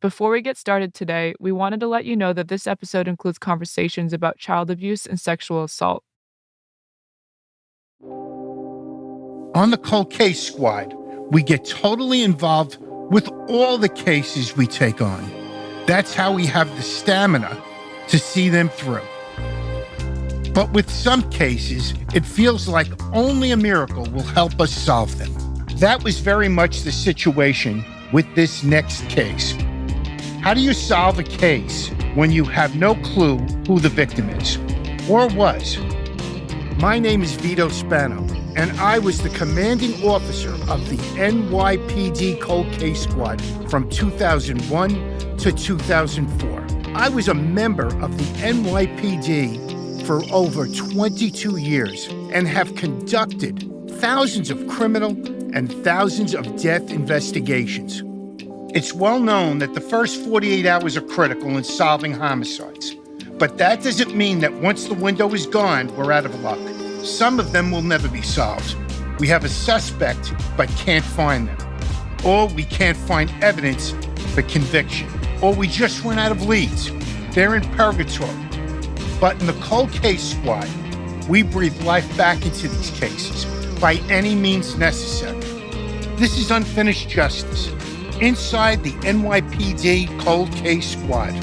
Before we get started today, we wanted to let you know that this episode includes conversations about child abuse and sexual assault. On the Cold Case Squad, we get totally involved with all the cases we take on. That's how we have the stamina to see them through. But with some cases, it feels like only a miracle will help us solve them. That was very much the situation with this next case. How do you solve a case when you have no clue who the victim is, or was? My name is Vito Spano, and I was the commanding officer of the NYPD Cold Case Squad from 2001 to 2004. I was a member of the NYPD for over 22 years and have conducted thousands of criminal and thousands of death investigations. It's well known that the first 48 hours are critical in solving homicides. But that doesn't mean that once the window is gone, we're out of luck. Some of them will never be solved. We have a suspect, but can't find them. Or we can't find evidence for conviction. Or we just run out of leads. They're in purgatory. But in the Cold Case Squad, we breathe life back into these cases by any means necessary. This is Unfinished Justice, inside the NYPD Cold Case Squad.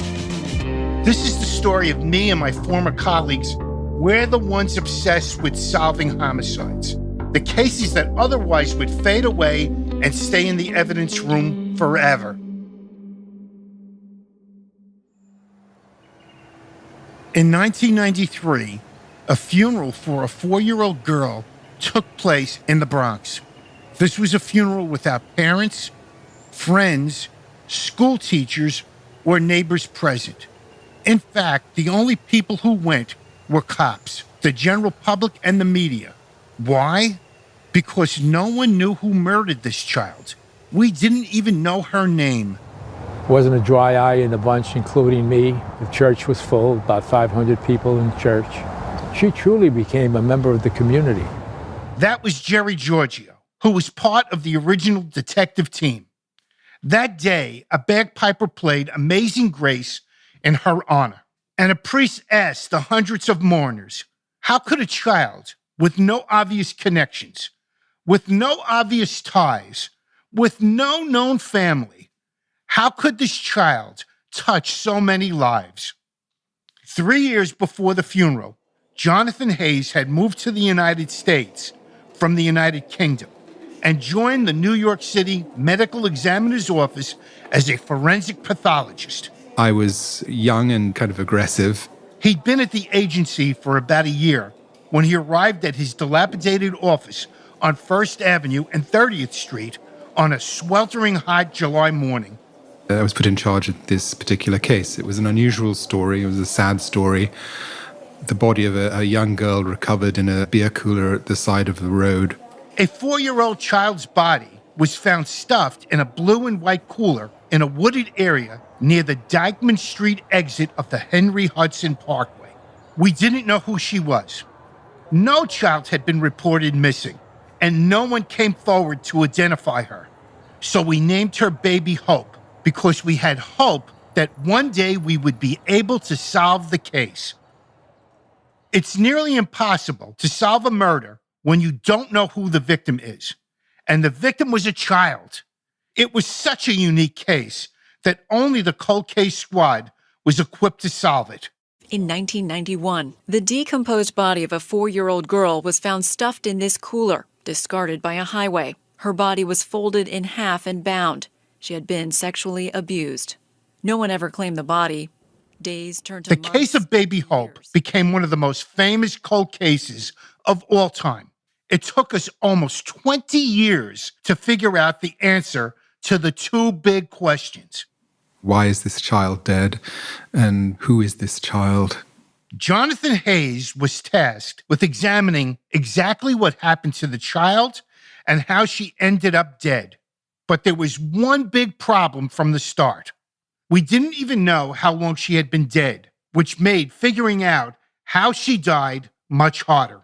This is the story of me and my former colleagues. We're the ones obsessed with solving homicides, the cases that otherwise would fade away and stay in the evidence room forever. In 1993, a funeral for a 4-year-old girl took place in the Bronx. This was a funeral without parents, friends, school teachers, or neighbors present. In fact, the only people who went were cops, the general public, and the media. Why? Because no one knew who murdered this child. We didn't even know her name. Wasn't a dry eye in the bunch, including me. The church was full, about 500 people in church. She truly became a member of the community. That was Jerry Giorgio, who was part of the original detective team. That day, a bagpiper played Amazing Grace in her honor. And a priest asked the hundreds of mourners, how could a child with no obvious connections, with no obvious ties, with no known family, how could this child touch so many lives? 3 years before the funeral, Jonathan Hayes had moved to the United States from the United Kingdom and joined the New York City Medical Examiner's Office as a forensic pathologist. I was young and kind of aggressive. He'd been at the agency for about a year when he arrived at his dilapidated office on 1st Avenue and 30th Street on a sweltering hot July morning. I was put in charge of this particular case. It was an unusual story. It was a sad story. The body of a young girl recovered in a beer cooler at the side of the road. A 4-year-old child's body was found stuffed in a blue and white cooler in a wooded area near the Dyckman Street exit of the Henry Hudson Parkway. We didn't know who she was. No child had been reported missing, and no one came forward to identify her. So we named her Baby Hope, because we had hope that one day we would be able to solve the case. It's nearly impossible to solve a murder when you don't know who the victim is. And the victim was a child. It was such a unique case that only the Cold Case Squad was equipped to solve it. In 1991, the decomposed body of a 4-year-old girl was found stuffed in this cooler, discarded by a highway. Her body was folded in half and bound. She had been sexually abused. No one ever claimed the body. Days turned to The months, case of Baby Hope years. became one of the most famous cold cases of all time. It took us almost 20 years to figure out the answer to the two big questions. Why is this child dead? And who is this child? Jonathan Hayes was tasked with examining exactly what happened to the child and how she ended up dead. But there was one big problem from the start. We didn't even know how long she had been dead, which made figuring out how she died much harder.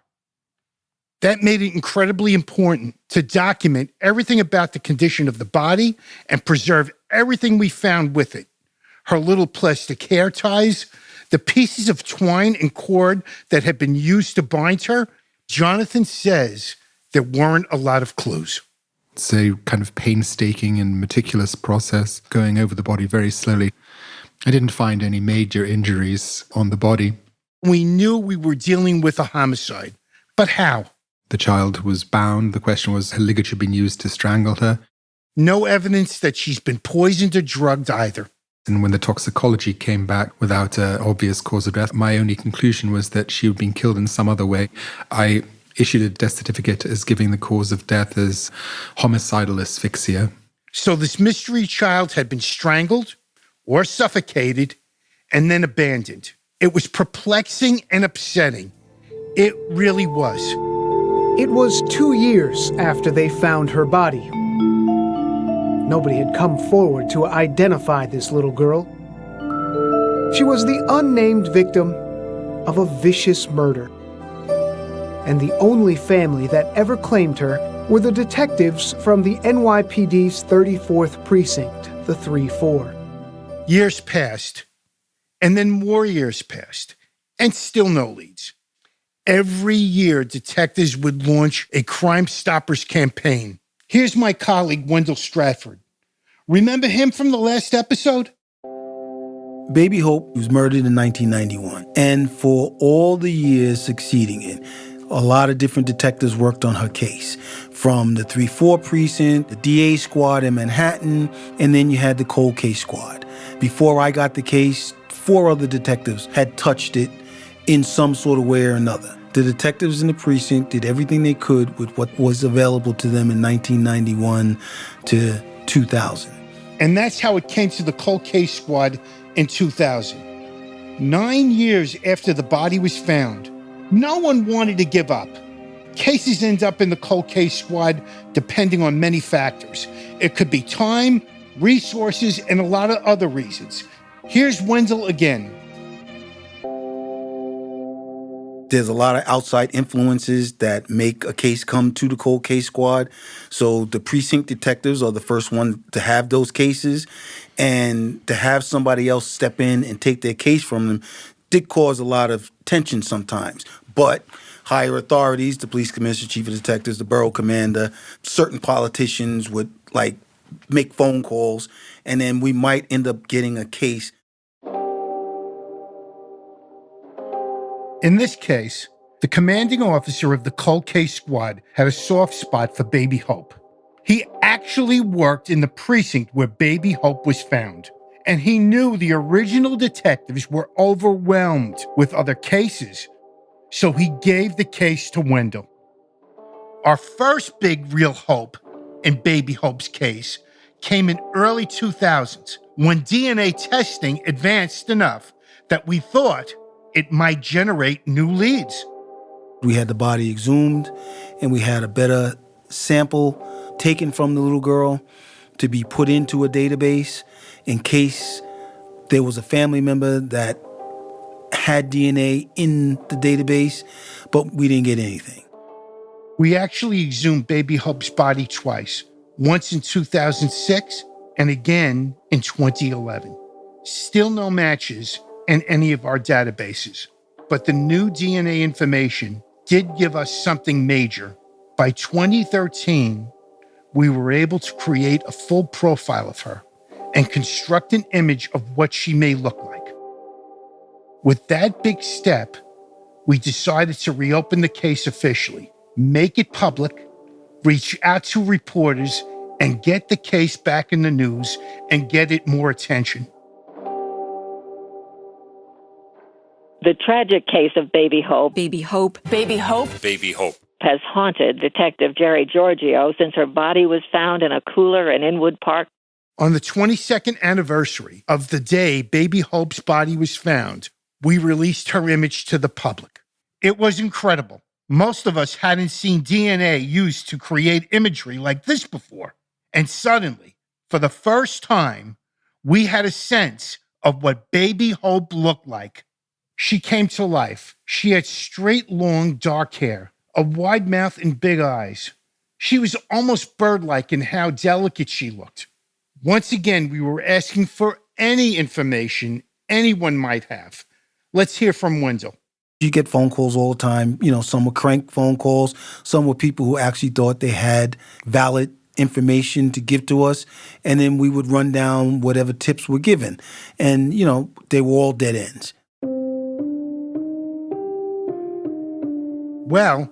That made it incredibly important to document everything about the condition of the body and preserve everything we found with it. Her little plastic hair ties, the pieces of twine and cord that had been used to bind her. Jonathan says there weren't a lot of clues. It's a kind of painstaking and meticulous process, going over the body very slowly. I didn't find any major injuries on the body. We knew we were dealing with a homicide, but how? The child was bound. The question was, her ligature been used to strangle her? No evidence that she's been poisoned or drugged either. And when the toxicology came back without an obvious cause of death, my only conclusion was that she had been killed in some other way. I issued a death certificate as giving the cause of death as homicidal asphyxia. So this mystery child had been strangled or suffocated and then abandoned. It was perplexing and upsetting. It really was. It was 2 years after they found her body. Nobody had come forward to identify this little girl. She was the unnamed victim of a vicious murder. And the only family that ever claimed her were the detectives from the NYPD's 34th Precinct, the 3-4. Years passed, and then more years passed, and still no leads. Every year, detectives would launch a Crime Stoppers campaign. Here's my colleague, Wendell Stratford. Remember him from the last episode? Baby Hope was murdered in 1991. And for all the years succeeding it, a lot of different detectives worked on her case. From the 3-4 precinct, the DA squad in Manhattan, and then you had the cold case squad. Before I got the case, 4 other detectives had touched it in some sort of way or another. The detectives in the precinct did everything they could with what was available to them in 1991 to 2000. And that's how it came to the cold case squad in 2000. 9 years after the body was found, no one wanted to give up. Cases end up in the cold case squad depending on many factors. It could be time, resources, and a lot of other reasons. Here's Wendell again. There's a lot of outside influences that make a case come to the cold case squad. So the precinct detectives are the first one to have those cases, and to have somebody else step in and take their case from them did cause a lot of tension sometimes. But higher authorities, the police commissioner, chief of detectives, the borough commander, certain politicians would make phone calls, and then we might end up getting a case. In this case, the commanding officer of the cold case squad had a soft spot for Baby Hope. He actually worked in the precinct where Baby Hope was found, and he knew the original detectives were overwhelmed with other cases, so he gave the case to Wendell. Our first big real hope in Baby Hope's case came in early 2000s when DNA testing advanced enough that we thought it might generate new leads. We had the body exhumed, and we had a better sample taken from the little girl to be put into a database in case there was a family member that had DNA in the database, but we didn't get anything. We actually exhumed Baby Hope's body twice, once in 2006 and again in 2011. Still no matches in any of our databases, but the new DNA information did give us something major. By 2013, we were able to create a full profile of her and construct an image of what she may look like. With that big step, we decided to reopen the case officially, make it public, reach out to reporters, and get the case back in the news and get it more attention. The tragic case of Baby Hope has haunted Detective Jerry Giorgio since her body was found in a cooler in Inwood Park. On the 22nd anniversary of the day Baby Hope's body was found, we released her image to the public. It was incredible. Most of us hadn't seen DNA used to create imagery like this before. And suddenly, for the first time, we had a sense of what Baby Hope looked like. She came to life. She had straight, long, dark hair, a wide mouth and big eyes. She was almost bird-like in how delicate she looked. Once again, we were asking for any information anyone might have. Let's hear from Wendell. You get phone calls all the time. You know, some were crank phone calls. Some were people who actually thought they had valid information to give to us. And then we would run down whatever tips were given. And, you know, they were all dead ends. Well,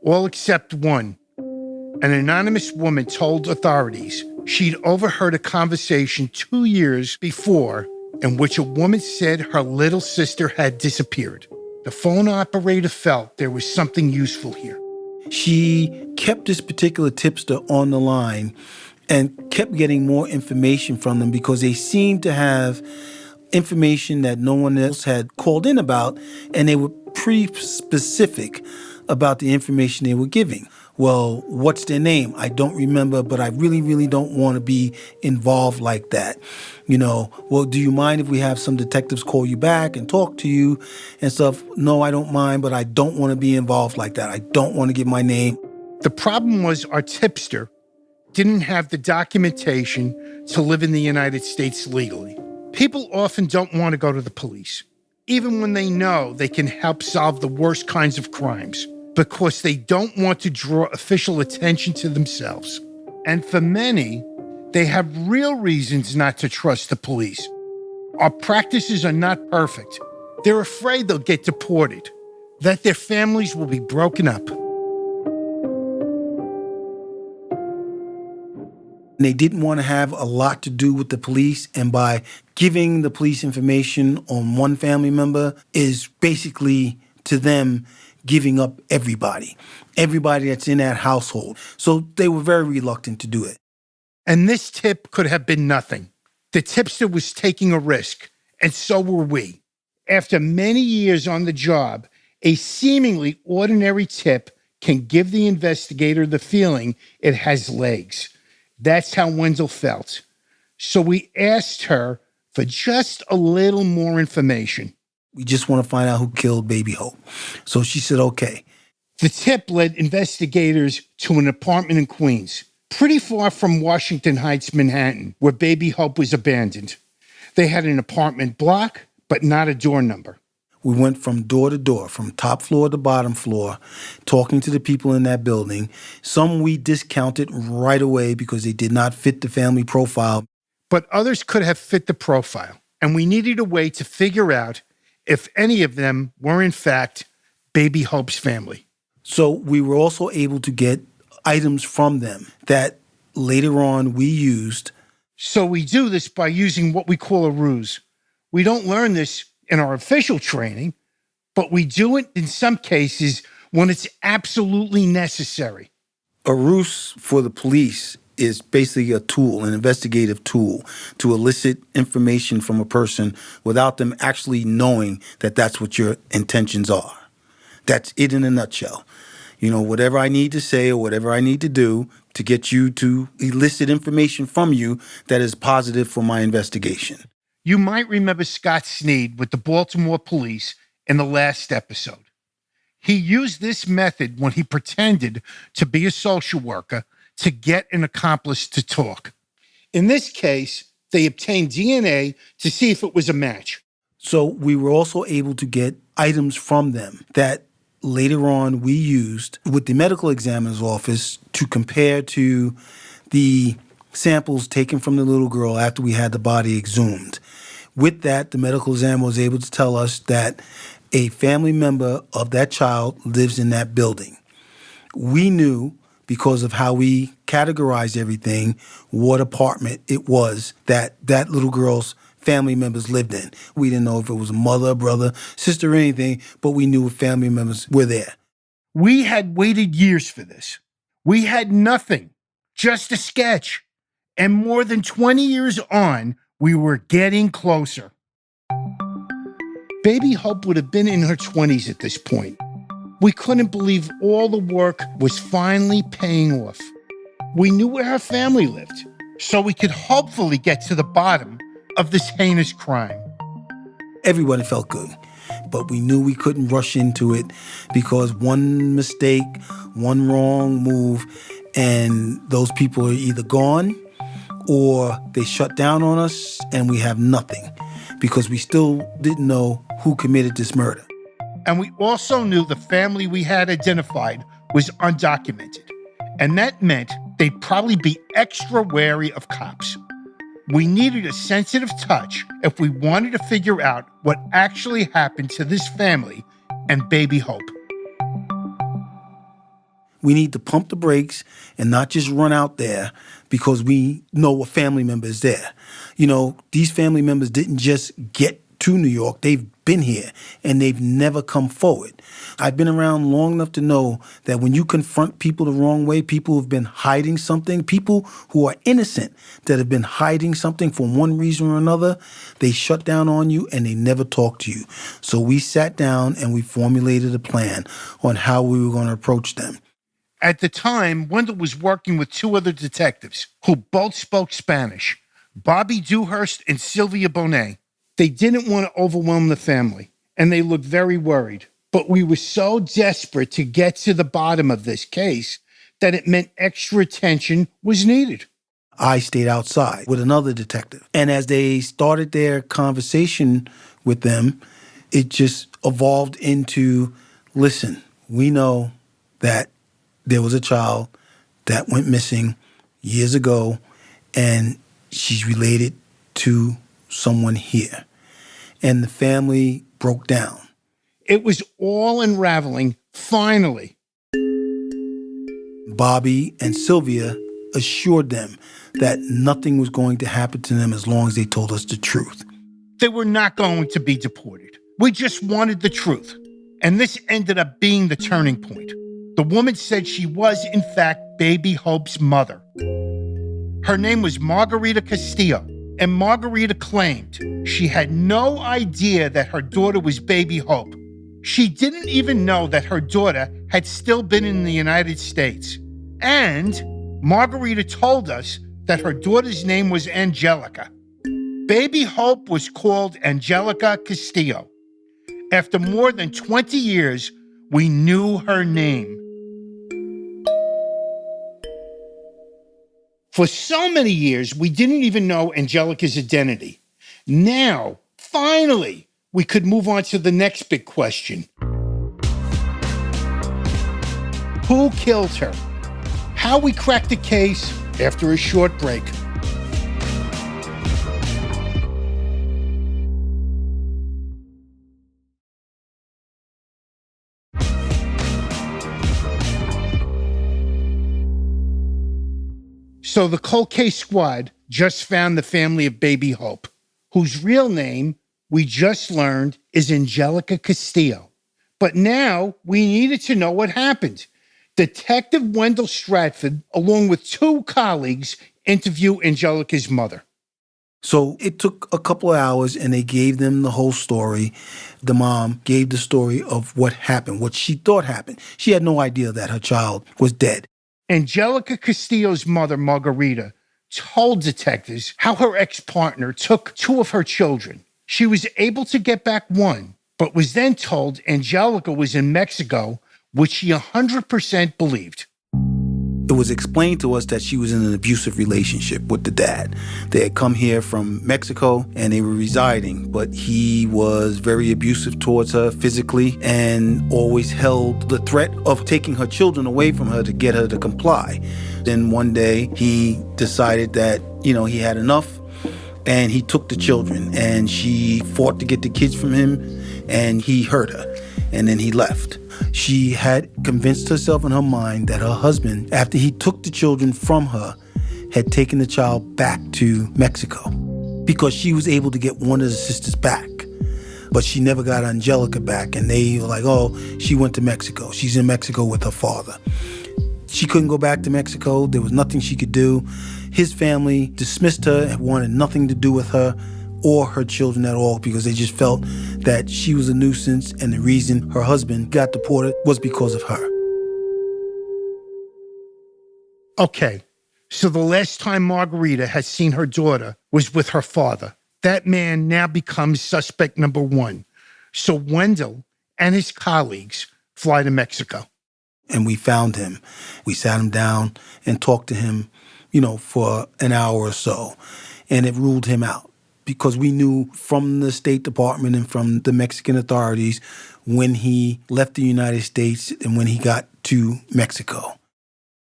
all except one. An anonymous woman told authorities she'd overheard a conversation 2 years before in which a woman said her little sister had disappeared. The phone operator felt there was something useful here. She kept this particular tipster on the line and kept getting more information from them because they seemed to have information that no one else had called in about, and they were pretty specific about the information they were giving. Well, what's their name? I don't remember, but I really, really don't want to be involved like that. You know, well, do you mind if we have some detectives call you back and talk to you and stuff? No, I don't mind, but I don't want to be involved like that. I don't want to give my name. The problem was our tipster didn't have the documentation to live in the United States legally. People often don't want to go to the police, even when they know they can help solve the worst kinds of crimes, because they don't want to draw official attention to themselves. And for many, they have real reasons not to trust the police. Our practices are not perfect. They're afraid they'll get deported, that their families will be broken up. They didn't want to have a lot to do with the police, and by giving the police information on one family member is basically, to them, giving up everybody that's in that household. So they were very reluctant to do it. And this tip could have been nothing. The tipster was taking a risk, and so were we. After many years on the job, a seemingly ordinary tip can give the investigator the feeling it has legs. That's how Wendell felt. So we asked her for just a little more information. We just want to find out who killed Baby Hope. So she said, okay. The tip led investigators to an apartment in Queens, pretty far from Washington Heights, Manhattan, where Baby Hope was abandoned. They had an apartment block, but not a door number. We went from door to door, from top floor to bottom floor, talking to the people in that building. Some we discounted right away because they did not fit the family profile. But others could have fit the profile, and we needed a way to figure out if any of them were in fact Baby Hope's family. So we were also able to get items from them that later on we used. So we do this by using what we call a ruse. We don't learn this in our official training, but we do it in some cases when it's absolutely necessary. A ruse for the police is basically a tool, an investigative tool, to elicit information from a person without them actually knowing that that's what your intentions are. That's it in a nutshell. You know, whatever I need to say or whatever I need to do to get you to elicit information from you that is positive for my investigation. You might remember Scott Sneed with the Baltimore police in the last episode. He used this method when he pretended to be a social worker to get an accomplice to talk. In this case, they obtained DNA to see if it was a match. So we were also able to get items from them that later on we used with the medical examiner's office to compare to the samples taken from the little girl after we had the body exhumed. With that, the medical examiner was able to tell us that a family member of that child lives in that building. We knew, because of how we categorized everything, what apartment it was that that little girl's family members lived in. We didn't know if it was a mother, brother, sister, or anything, but we knew if family members were there. We had waited years for this. We had nothing, just a sketch. And more than 20 years on, we were getting closer. Baby Hope would have been in her 20s at this point. We couldn't believe all the work was finally paying off. We knew where her family lived, so we could hopefully get to the bottom of this heinous crime. Everybody felt good but we knew we couldn't rush into it because one mistake, one wrong move, and those people are either gone or they shut down on us and we have nothing because we still didn't know who committed this murder. And we also knew the family we had identified was undocumented. And that meant they'd probably be extra wary of cops. We needed a sensitive touch if we wanted to figure out what actually happened to this family and baby Hope. We need to pump the brakes and not just run out there because we know a family member is there. You know, these family members didn't just get to New York. They've been here and they've never come forward. I've been around long enough to know that when you confront people the wrong way, people who've been hiding something, people who are innocent that have been hiding something for one reason or another, they shut down on you and they never talk to you. So we sat down and we formulated a plan on how we were going to approach them. At the time, Wendell was working with two other detectives who both spoke Spanish, Bobby Dewhurst and Sylvia Bonet. They didn't want to overwhelm the family, and they looked very worried. But we were so desperate to get to the bottom of this case that it meant extra attention was needed. I stayed outside with another detective. And as they started their conversation with them, it just evolved into, listen, we know that there was a child that went missing years ago, and she's related to someone here. And the family broke down. It was all unraveling, finally. Bobby and Sylvia assured them that nothing was going to happen to them as long as they told us the truth. They were not going to be deported. We just wanted the truth. And this ended up being the turning point. The woman said she was, in fact, baby Hope's mother. Her name was Margarita Castillo, and Margarita claimed she had no idea that her daughter was baby Hope. She didn't even know that her daughter had still been in the United States. And Margarita told us that her daughter's name was Angelica. Baby Hope was called Angelica Castillo. After more than 20 years, we knew her name. For so many years, we didn't even know Angelica's identity. Now, finally, we could move on to the next big question. Who killed her? How we cracked the case after a short break. So the cold case squad just found the family of baby Hope, whose real name we just learned is Angelica Castillo. But now we needed to know what happened. Detective Wendell Stratford, along with two colleagues, interview Angelica's mother. So it took a couple of hours and they gave them the whole story. The mom gave the story of what happened, what she thought happened. She had no idea that her child was dead. Angelica Castillo's mother, Margarita, told detectives how her ex-partner took two of her children. She was able to get back one, but was then told Angelica was in Mexico, which she 100% believed. It was explained to us that she was in an abusive relationship with the dad. They had come here from Mexico and they were residing, but he was very abusive towards her physically and always held the threat of taking her children away from her to get her to comply. Then one day he decided that, he had enough and he took the children and she fought to get the kids from him and he hurt her and then he left. She had convinced herself in her mind that her husband, after he took the children from her, had taken the child back to Mexico because she was able to get one of the sisters back. But she never got Angelica back, and they were like, oh, she went to Mexico. She's in Mexico with her father. She couldn't go back to Mexico. There was nothing she could do. His family dismissed her and wanted nothing to do with her or her children at all because they just felt that she was a nuisance and the reason her husband got deported was because of her. Okay, so the last time Margarita had seen her daughter was with her father. That man now becomes suspect number one. So Wendell and his colleagues fly to Mexico. And we found him. We sat him down and talked to him, for an hour or so. And it ruled him out because we knew from the State Department and from the Mexican authorities when he left the United States and when he got to Mexico.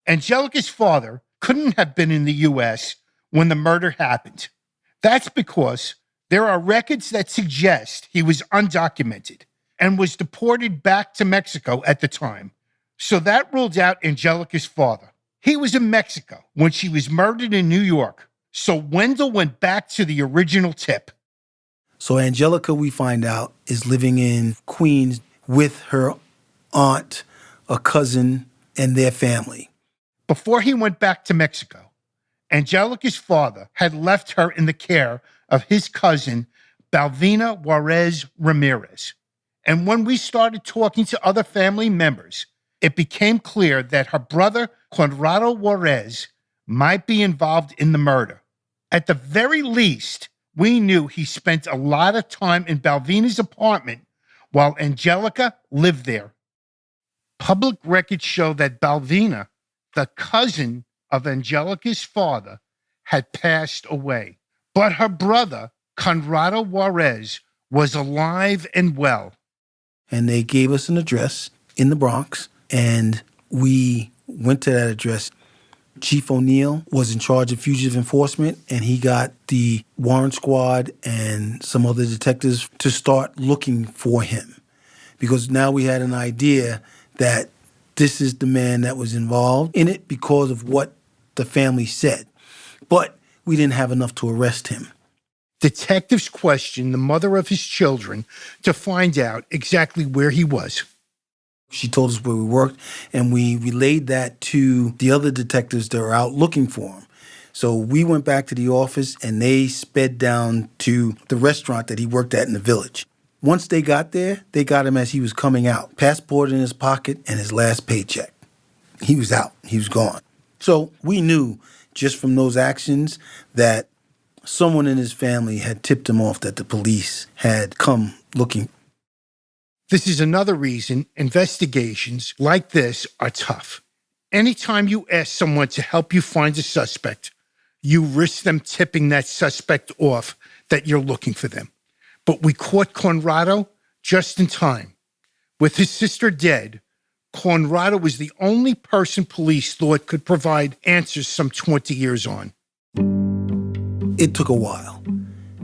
Angelica's father couldn't have been in the U.S. when the murder happened. That's because there are records that suggest he was undocumented and was deported back to Mexico at the time. So that ruled out Angelica's father. He was in Mexico when she was murdered in New York. So Wendell went back to the original tip. So Angelica, we find out, is living in Queens with her aunt, a cousin, and their family. Before he went back to Mexico, Angelica's father had left her in the care of his cousin, Balvina Juarez Ramirez. And when we started talking to other family members, it became clear that her brother, Conrado Juarez, might be involved in the murder. At the very least, we knew he spent a lot of time in Balvina's apartment while Angelica lived there. Public records show that Balvina, the cousin of Angelica's father, had passed away. But her brother, Conrado Juarez, was alive and well. And they gave us an address in the Bronx, and we went to that address. Chief O'Neill was in charge of fugitive enforcement, and he got the warrant squad and some other detectives to start looking for him. Because now we had an idea that this is the man that was involved in it because of what the family said. But we didn't have enough to arrest him. Detectives questioned the mother of his children to find out exactly where he was. She told us where we worked, and we relayed that to the other detectives that were out looking for him. So we went back to the office, and they sped down to the restaurant that he worked at in the village. Once they got there, they got him as he was coming out. Passport in his pocket and his last paycheck. He was out. He was gone. So we knew just from those actions that someone in his family had tipped him off that the police had come looking. This is another reason investigations like this are tough. Anytime you ask someone to help you find a suspect, you risk them tipping that suspect off that you're looking for them. But we caught Conrado just in time. With his sister dead, Conrado was the only person police thought could provide answers some 20 years on. It took a while.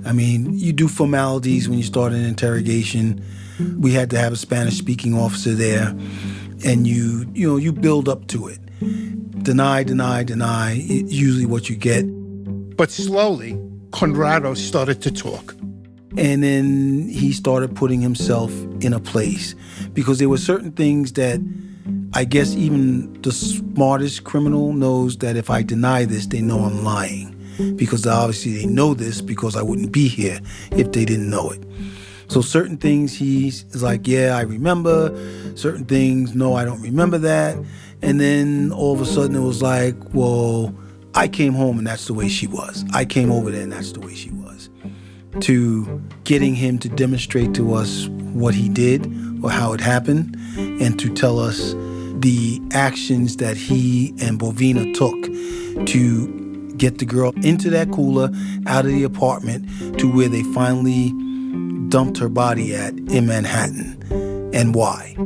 I mean, you do formalities when you start an interrogation. We had to have a Spanish-speaking officer there, and you build up to it. Deny, usually what you get. But slowly, Conrado started to talk. And then he started putting himself in a place because there were certain things that I guess even the smartest criminal knows that if I deny this, they know I'm lying. Because obviously they know this because I wouldn't be here if they didn't know it. So certain things he's like, yeah, I remember. Certain things, no, I don't remember that. And then all of a sudden it was like, well, I came home and that's the way she was. I came over there and that's the way she was. To getting him to demonstrate to us what he did or how it happened and to tell us the actions that he and Bovina took to get the girl into that cooler, out of the apartment, to where they finally dumped her body at in Manhattan, and why.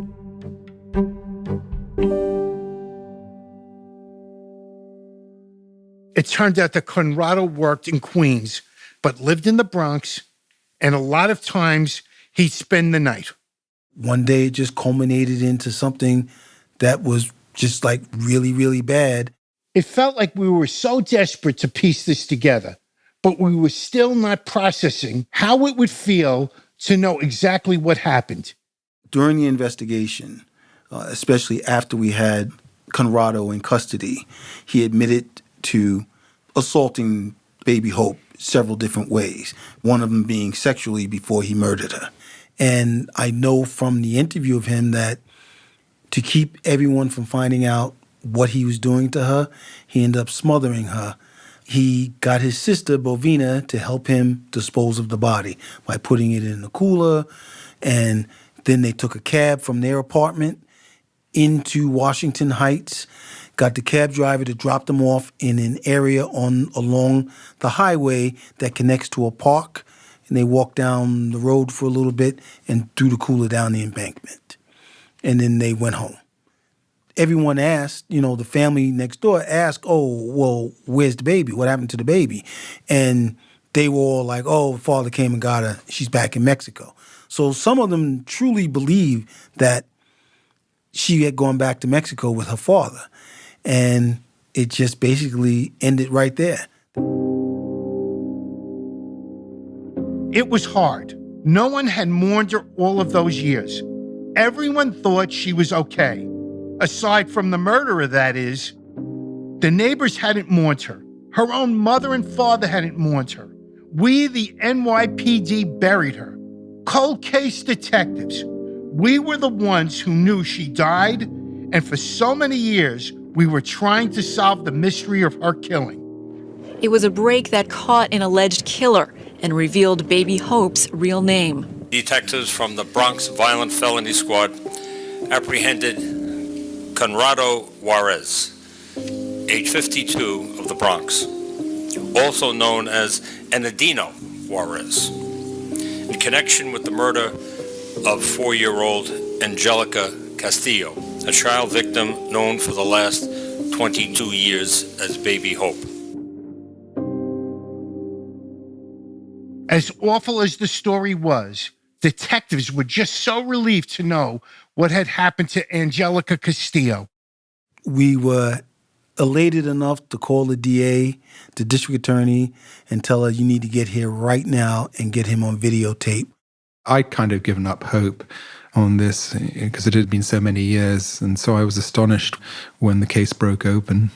It turned out that Conrado worked in Queens, but lived in the Bronx, and a lot of times he'd spend the night. One day it just culminated into something that was just like really, really bad. It felt like we were so desperate to piece this together, but we were still not processing how it would feel to know exactly what happened. During the investigation, especially after we had Conrado in custody, he admitted to assaulting Baby Hope several different ways, one of them being sexually before he murdered her. And I know from the interview of him that to keep everyone from finding out what he was doing to her, he ended up smothering her he got his sister, Bovina, to help him dispose of the body by putting it in a cooler. And then they took a cab from their apartment into Washington Heights, got the cab driver to drop them off in an area along the highway that connects to a park. And they walked down the road for a little bit and threw the cooler down the embankment. And then they went home. Everyone asked, the family next door asked, oh, well, where's the baby? What happened to the baby? And they were all like, oh, father came and got her. She's back in Mexico. So some of them truly believe that she had gone back to Mexico with her father. And it just basically ended right there. It was hard. No one had mourned her all of those years. Everyone thought she was okay. Aside from the murderer, that is. The neighbors hadn't mourned her. Her own mother and father hadn't mourned her. We, the NYPD, buried her. Cold case detectives. We were the ones who knew she died, and for so many years, we were trying to solve the mystery of her killing. It was a break that caught an alleged killer and revealed Baby Hope's real name. Detectives from the Bronx Violent Felony Squad apprehended Conrado Juarez, age 52, of the Bronx, also known as Enadino Juarez, in connection with the murder of 4-year-old Angelica Castillo, a child victim known for the last 22 years as Baby Hope. As awful as the story was, detectives were just so relieved to know what had happened to Angelica Castillo. We were elated enough to call the DA, the district attorney, and tell her, you need to get here right now and get him on videotape. I'd kind of given up hope on this because it had been so many years, and so I was astonished when the case broke open.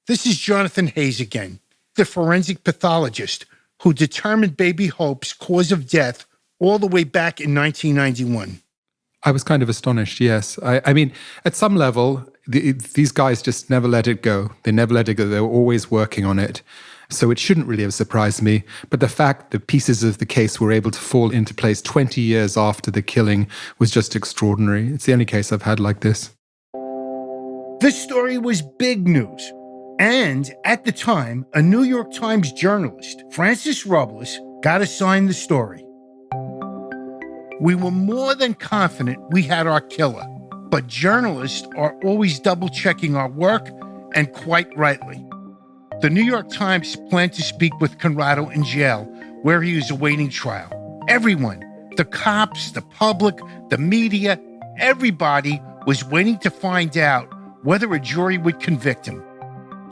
This is Jonathan Hayes again, the forensic pathologist who determined Baby Hope's cause of death all the way back in 1991. I was kind of astonished, yes. I mean, at some level, these guys just never let it go. They never let it go. They were always working on it. So it shouldn't really have surprised me. But the fact that pieces of the case were able to fall into place 20 years after the killing was just extraordinary. It's the only case I've had like this. This story was big news. And at the time, a New York Times journalist, Francis Robles, got assigned the story. We were more than confident we had our killer, but journalists are always double-checking our work, and quite rightly. The New York Times planned to speak with Conrado in jail, where he was awaiting trial. Everyone, the cops, the public, the media, everybody was waiting to find out whether a jury would convict him.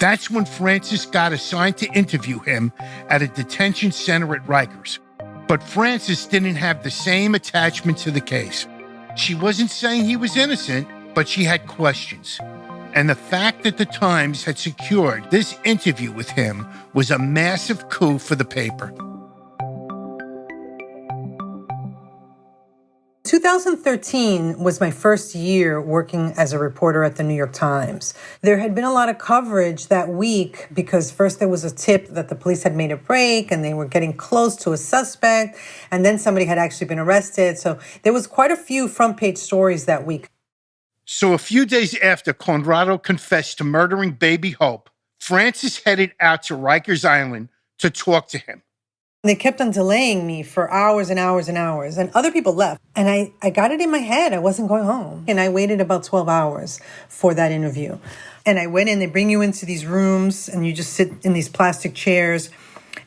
That's when Francis got assigned to interview him at a detention center at Rikers. But Frances didn't have the same attachment to the case. She wasn't saying he was innocent, but she had questions. And the fact that the Times had secured this interview with him was a massive coup for the paper. 2013 was my first year working as a reporter at the New York Times. There had been a lot of coverage that week because first there was a tip that the police had made a break and they were getting close to a suspect, and then somebody had actually been arrested. So there was quite a few front page stories that week. So a few days after Conrado confessed to murdering Baby Hope, Francis headed out to Rikers Island to talk to him. They kept on delaying me for hours and hours and hours, and other people left. And I got it in my head I wasn't going home. And I waited about 12 hours for that interview. And I went in, they bring you into these rooms, and you just sit in these plastic chairs.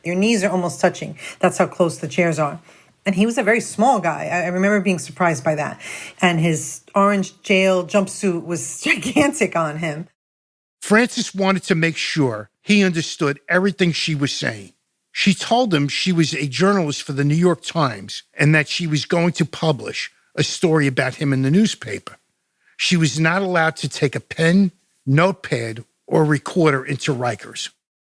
Your knees are almost touching. That's how close the chairs are. And he was a very small guy. I remember being surprised by that. And his orange jail jumpsuit was gigantic on him. Francis wanted to make sure he understood everything she was saying. She told him she was a journalist for the New York Times and that she was going to publish a story about him in the newspaper. She was not allowed to take a pen, notepad, or recorder into Rikers.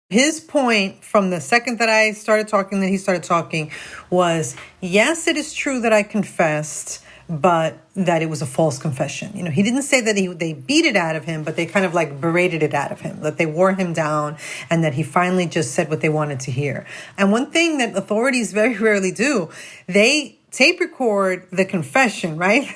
His point from the second that I started talking, that he started talking, was, yes, it is true that I confessed, but that it was a false confession. He didn't say that they beat it out of him, but they kind of like berated it out of him, that they wore him down, and that he finally just said what they wanted to hear. And one thing that authorities very rarely do, they tape record the confession, right?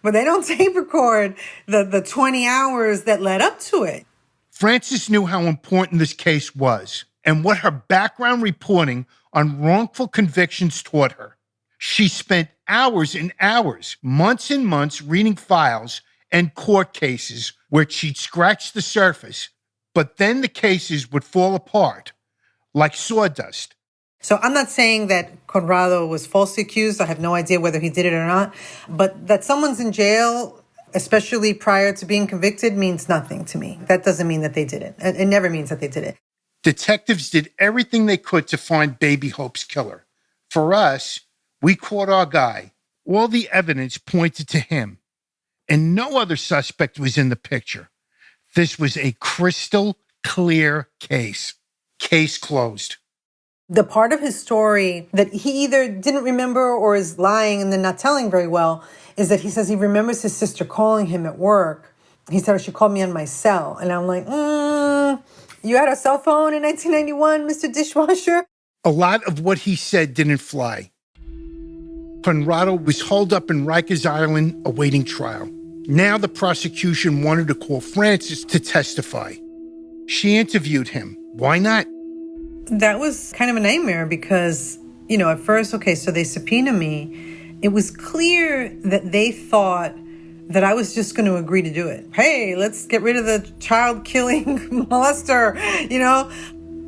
But they don't tape record the 20 hours that led up to it. Frances knew how important this case was and what her background reporting on wrongful convictions taught her. She spent hours and hours, months and months reading files and court cases where she'd scratch the surface, but then the cases would fall apart like sawdust. So I'm not saying that Conrado was falsely accused. I have no idea whether he did it or not. But that someone's in jail, especially prior to being convicted, means nothing to me. That doesn't mean that they did it. It never means that they did it. Detectives did everything they could to find Baby Hope's killer. For us, we caught our guy. All the evidence pointed to him, and no other suspect was in the picture. This was a crystal clear case. Case closed. The part of his story that he either didn't remember or is lying and then not telling very well is that he says he remembers his sister calling him at work. He said, she called me on my cell. And I'm like, you had a cell phone in 1991, Mr. Dishwasher? A lot of what he said didn't fly. Conrado was holed up in Rikers Island awaiting trial. Now the prosecution wanted to call Frances to testify. She interviewed him. Why not? That was kind of a nightmare because, at first, so they subpoena me. It was clear that they thought that I was just going to agree to do it. Hey, let's get rid of the child-killing molester,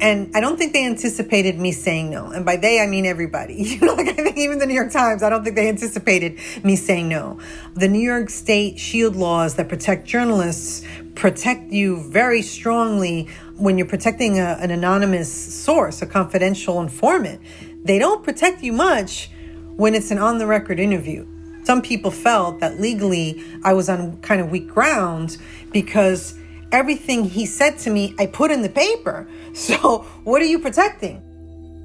And I don't think they anticipated me saying no. And by they, I mean everybody. I think even the New York Times, I don't think they anticipated me saying no. The New York State shield laws that protect journalists protect you very strongly when you're protecting an anonymous source, a confidential informant. They don't protect you much when it's an on-the-record interview. Some people felt that legally I was on kind of weak ground because everything he said to me, I put in the paper. So what are you protecting?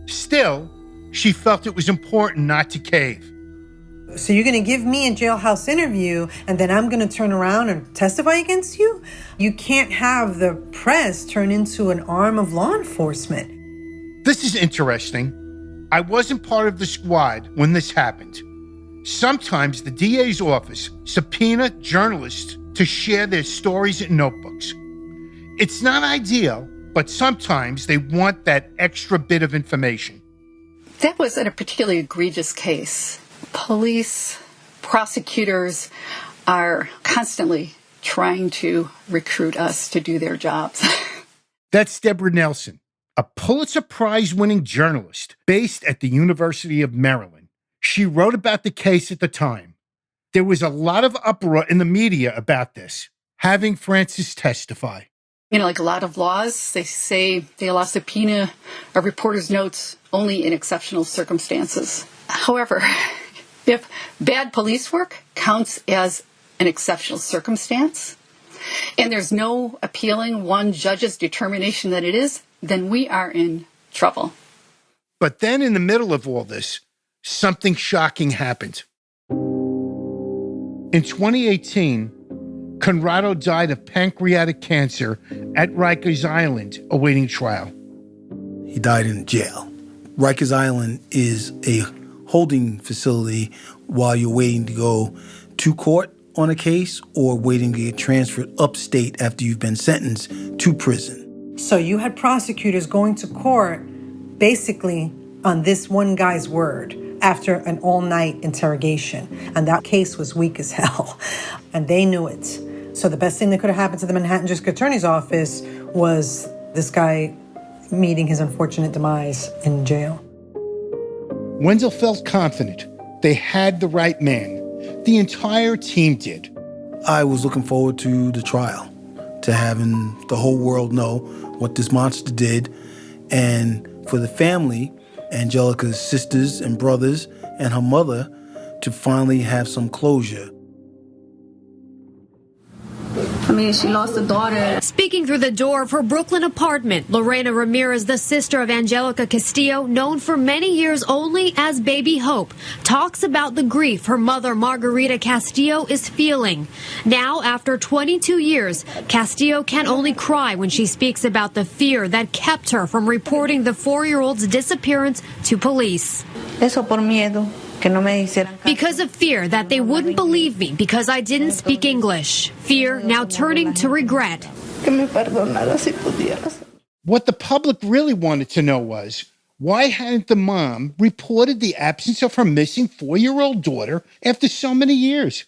Still, she felt it was important not to cave. So you're going to give me a jailhouse interview and then I'm going to turn around and testify against you? You can't have the press turn into an arm of law enforcement. This is interesting. I wasn't part of the squad when this happened. Sometimes the DA's office subpoena journalists to share their stories and notebooks. It's not ideal, but sometimes they want that extra bit of information. That wasn't a particularly egregious case. Police, prosecutors are constantly trying to recruit us to do their jobs. That's Deborah Nelson, a Pulitzer Prize-winning journalist based at the University of Maryland. She wrote about the case at the time. There was a lot of uproar in the media about this, having Frances testify. Like a lot of laws, they say they allow subpoena of reporters' notes only in exceptional circumstances. However, if bad police work counts as an exceptional circumstance, and there's no appealing one judge's determination that it is, then we are in trouble. But then in the middle of all this, something shocking happened. In 2018, Conrado died of pancreatic cancer at Rikers Island awaiting trial. He died in jail. Rikers Island is a holding facility while you're waiting to go to court on a case or waiting to get transferred upstate after you've been sentenced to prison. So you had prosecutors going to court basically on this one guy's word after an all-night interrogation. And that case was weak as hell. And they knew it. So the best thing that could have happened to the Manhattan District Attorney's Office was this guy meeting his unfortunate demise in jail. Wendell felt confident they had the right man. The entire team did. I was looking forward to the trial, to having the whole world know what this monster did, and for the family, Angelica's sisters and brothers, and her mother, to finally have some closure. I mean, she lost a daughter. Speaking through the door of her Brooklyn apartment, Lorena Ramirez, the sister of Angelica Castillo, known for many years only as Baby Hope, talks about the grief her mother, Margarita Castillo, is feeling. Now, after 22 years, Castillo can only cry when she speaks about the fear that kept her from reporting the 4-year-old's disappearance to police. Eso por miedo. Because of fear that they wouldn't believe me because I didn't speak English. Fear now turning to regret. What the public really wanted to know was, why hadn't the mom reported the absence of her missing 4-year-old daughter after so many years?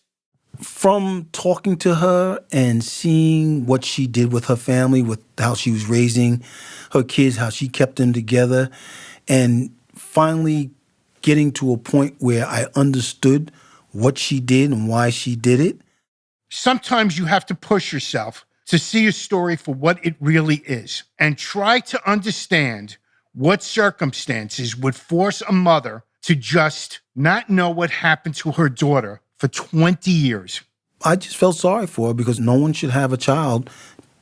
From talking to her and seeing what she did with her family, with how she was raising her kids, how she kept them together, and finally getting to a point where I understood what she did and why she did it. Sometimes you have to push yourself to see a story for what it really is and try to understand what circumstances would force a mother to just not know what happened to her daughter for 20 years. I just felt sorry for her because no one should have a child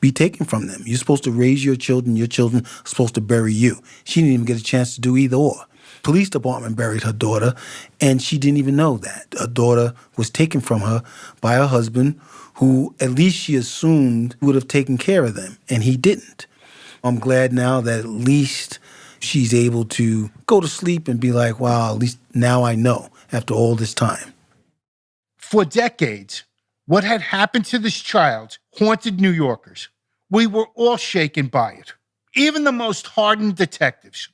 be taken from them. You're supposed to raise your children are supposed to bury you. She didn't even get a chance to do either or. Police department buried her daughter, and she didn't even know that. Her daughter was taken from her by her husband, who at least she assumed would have taken care of them, and he didn't. I'm glad now that at least she's able to go to sleep and be like, wow, at least now I know after all this time. For decades, what had happened to this child haunted New Yorkers. We were all shaken by it, even the most hardened detectives.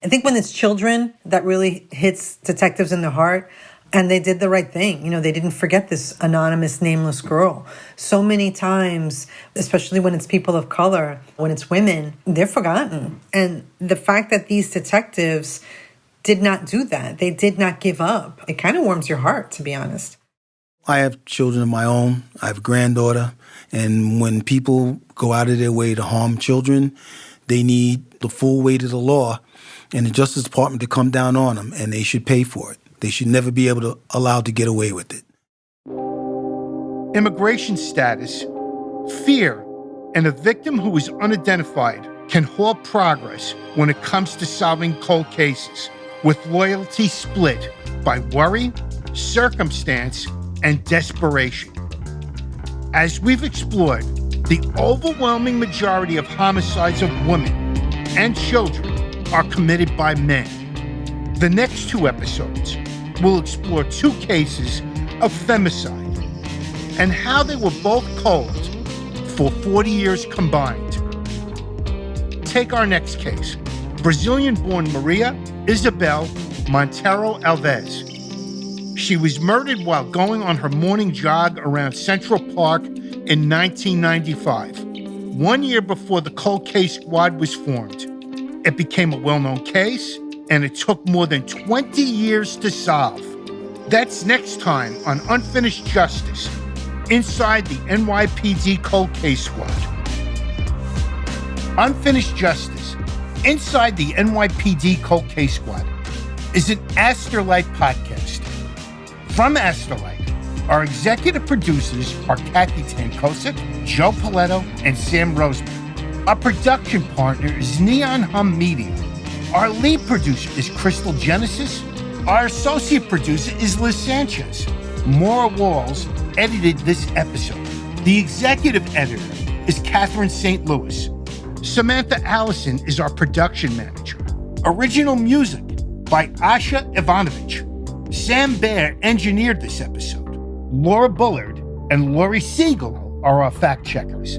I think when it's children, that really hits detectives in the heart, and they did the right thing. You know, they didn't forget this anonymous, nameless girl. So many times, especially when it's people of color, when it's women, they're forgotten. And the fact that these detectives did not do that, they did not give up, it kind of warms your heart, to be honest. I have children of my own. I have a granddaughter. And when people go out of their way to harm children, they need the full weight of the law and the Justice Department to come down on them, and they should pay for it. They should never be allowed to get away with it. Immigration status, fear, and a victim who is unidentified can halt progress when it comes to solving cold cases, with loyalty split by worry, circumstance, and desperation. As we've explored, the overwhelming majority of homicides of women and children are committed by men. The next 2 episodes will explore 2 cases of femicide and how they were both cold for 40 years combined. Take our next case, Brazilian-born Maria Isabel Montero Alves. She was murdered while going on her morning jog around Central Park in 1995, 1 year before the Cold Case Squad was formed. It became a well-known case, and it took more than 20 years to solve. That's next time on Unfinished Justice, inside the NYPD Cold Case Squad. Unfinished Justice, inside the NYPD Cold Case Squad, is an Asterlight podcast. From Asterlight, our executive producers are Kathy Tankosik, Joe Paletto, and Sam Roseman. Our production partner is Neon Hum Media. Our lead producer is Crystal Genesis. Our associate producer is Liz Sanchez. Maura Walls edited this episode. The executive editor is Catherine St. Louis. Samantha Allison is our production manager. Original music by Asha Ivanovich. Sam Baer engineered this episode. Laura Bullard and Lori Siegel are our fact checkers.